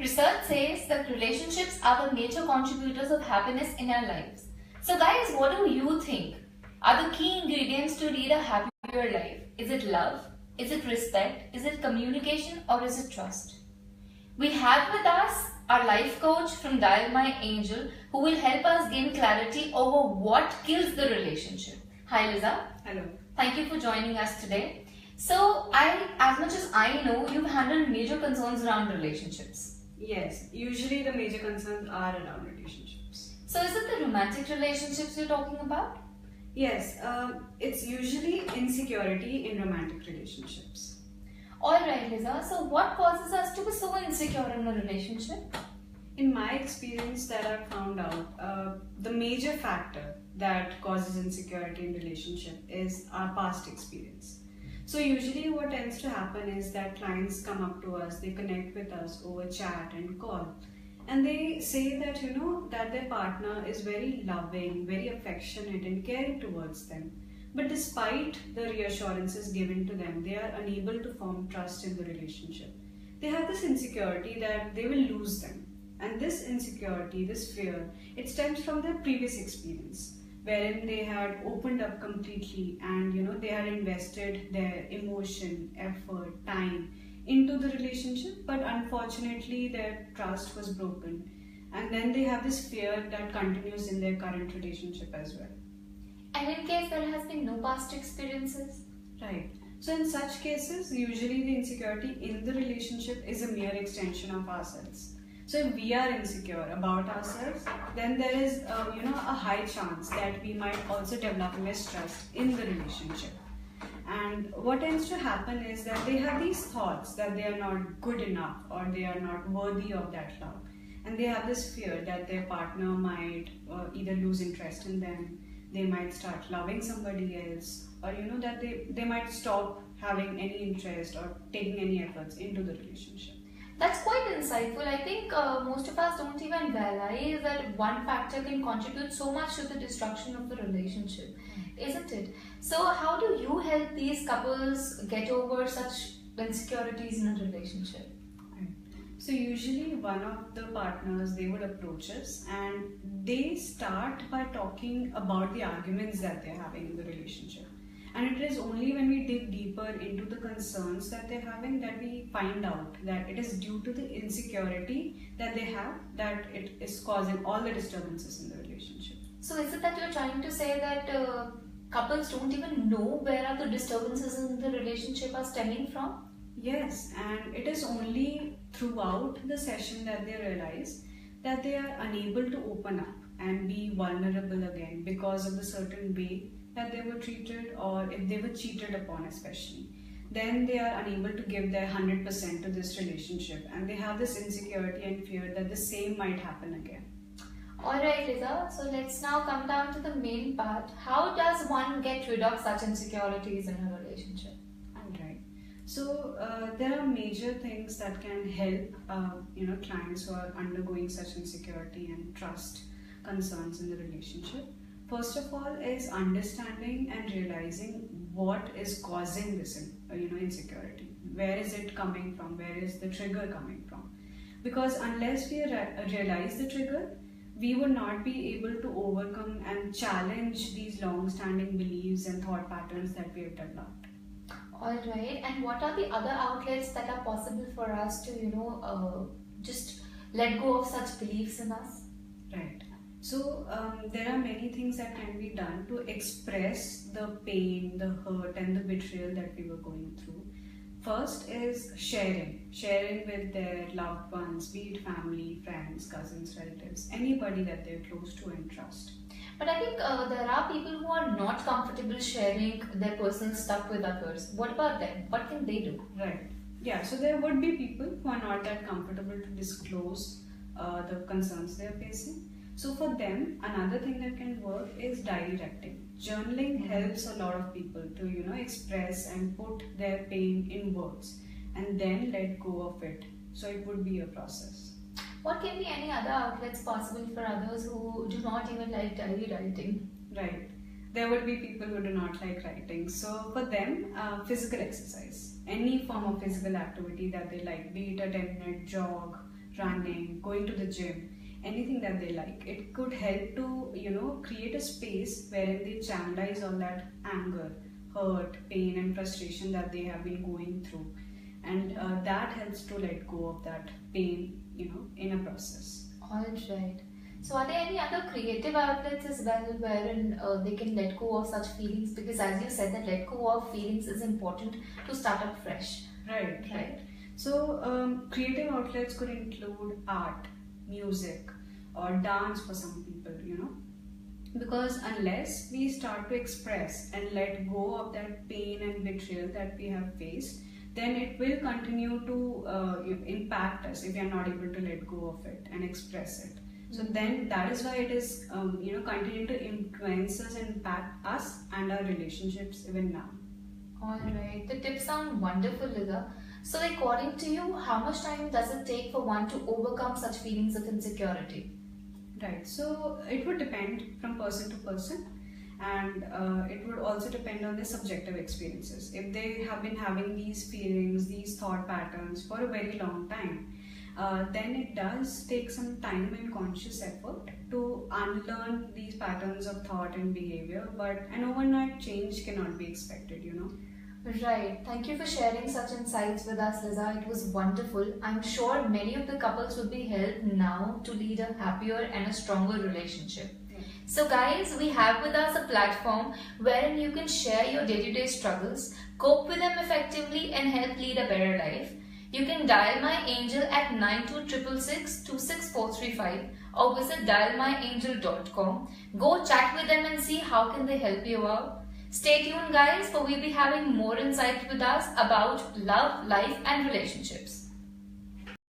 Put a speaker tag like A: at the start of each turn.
A: Research says that relationships are the major contributors of happiness in our lives. So guys, what do you think are the key ingredients to lead a happier life? Is it love? Is it respect? Is it communication? Or is it trust? We have with us our life coach from Dial My Angel who will help us gain clarity over what kills the relationship. Hi Liza.
B: Hello.
A: Thank you for joining us today. So as much as I know, you've handled major concerns around relationships.
B: Yes, usually the major concerns are around relationships.
A: So is it the romantic relationships you're talking about?
B: Yes, it's usually insecurity in romantic relationships.
A: Alright Liza, so what causes us to be so insecure in a relationship?
B: In my experience that I've found out, the major factor that causes insecurity in relationship is our past experience. So usually what tends to happen is that clients come up to us, they connect with us over chat and call, and they say that that their partner is very loving, very affectionate and caring towards them. But despite the reassurances given to them, they are unable to form trust in the relationship. They have this insecurity that they will lose them. And this insecurity, this fear, it stems from their previous experience, wherein they had opened up completely and they had invested their emotion, effort, time into the relationship, but unfortunately their trust was broken. And then they have this fear that continues in their current relationship as well.
A: And in case there has been no past experiences?
B: Right. So in such cases, usually the insecurity in the relationship is a mere extension of ourselves. So if we are insecure about ourselves, then there is a high chance that we might also develop mistrust in the relationship. And what tends to happen is that they have these thoughts that they are not good enough or they are not worthy of that love. And they have this fear that their partner might either lose interest in them, they might start loving somebody else, or that they might stop having any interest or taking any efforts into the relationship.
A: That's quite insightful. I think most of us don't even realize that one factor can contribute so much to the destruction of the relationship, isn't it? So how do you help these couples get over such insecurities in a relationship?
B: So usually one of the partners, they would approach us and they start by talking about the arguments that they're having in the relationship. And it is only when we dig deeper into the concerns that they're having that we find out that it is due to the insecurity that they have that it is causing all the disturbances in the relationship.
A: So is it that you're trying to say that couples don't even know where are the disturbances in the relationship are stemming from?
B: Yes, and it is only throughout the session that they realize that they are unable to open up and be vulnerable again because of the certain way that they were treated, or if they were cheated upon especially. Then they are unable to give their 100% to this relationship and they have this insecurity and fear that the same might happen again.
A: Alright Liza, so let's now come down to the main part. How does one get rid of such insecurities in a relationship?
B: Alright. So there are major things that can help clients who are undergoing such insecurity and trust concerns in the relationship. First of all is understanding and realizing what is causing this insecurity. Where is it coming from? Where is the trigger coming from? Because unless we realize the trigger, we will not be able to overcome and challenge these long-standing beliefs and thought patterns that we have developed.
A: Alright, and what are the other outlets that are possible for us to, just let go of such beliefs in us?
B: Right. So there are many things that can be done to express the pain, the hurt and the betrayal that we were going through. First is sharing with their loved ones, be it family, friends, cousins, relatives, anybody that they're close to and trust.
A: But I think there are people who are not comfortable sharing their personal stuff with others. What about them? What can they do?
B: Right. Yeah, so there would be people who are not that comfortable to disclose the concerns they're facing. So for them, another thing that can work is diary writing. Journaling helps a lot of people to express and put their pain in words and then let go of it. So it would be a process.
A: What can be any other outlets possible for others who do not even like diary writing?
B: Right. There would be people who do not like writing. So for them, physical exercise, any form of physical activity that they like, be it a 10-minute jog, running, going to the gym, anything that they like. It could help to, create a space wherein they channelize all that anger, hurt, pain, and frustration that they have been going through. And that helps to let go of that pain, in a process.
A: All right. So are there any other creative outlets as well wherein they can let go of such feelings? Because as you said, that let go of feelings is important to start up fresh.
B: Right. So creative outlets could include art, music, or dance for some people, because unless we start to express and let go of that pain and betrayal that we have faced, then it will continue to impact us if we are not able to let go of it and express it. So then that is why it is continuing to influence us and impact us and our relationships even now.
A: Alright, the tips sound wonderful, Liza. So according to you, how much time does it take for one to overcome such feelings of insecurity?
B: Right, so it would depend from person to person, and it would also depend on their subjective experiences. If they have been having these feelings, these thought patterns for a very long time, then it does take some time and conscious effort to unlearn these patterns of thought and behavior, but an overnight change cannot be expected,
A: Right. Thank you for sharing such insights with us, Liza. It was wonderful. I'm sure many of the couples will be helped now to lead a happier and a stronger relationship. So guys, we have with us a platform wherein you can share your day-to-day struggles, cope with them effectively, and help lead a better life. You can dial my angel at 9266626435 or visit dialmyangel.com. Go chat with them and see how can they help you out. Stay tuned guys, for we'll be having more insights with us about love, life and relationships.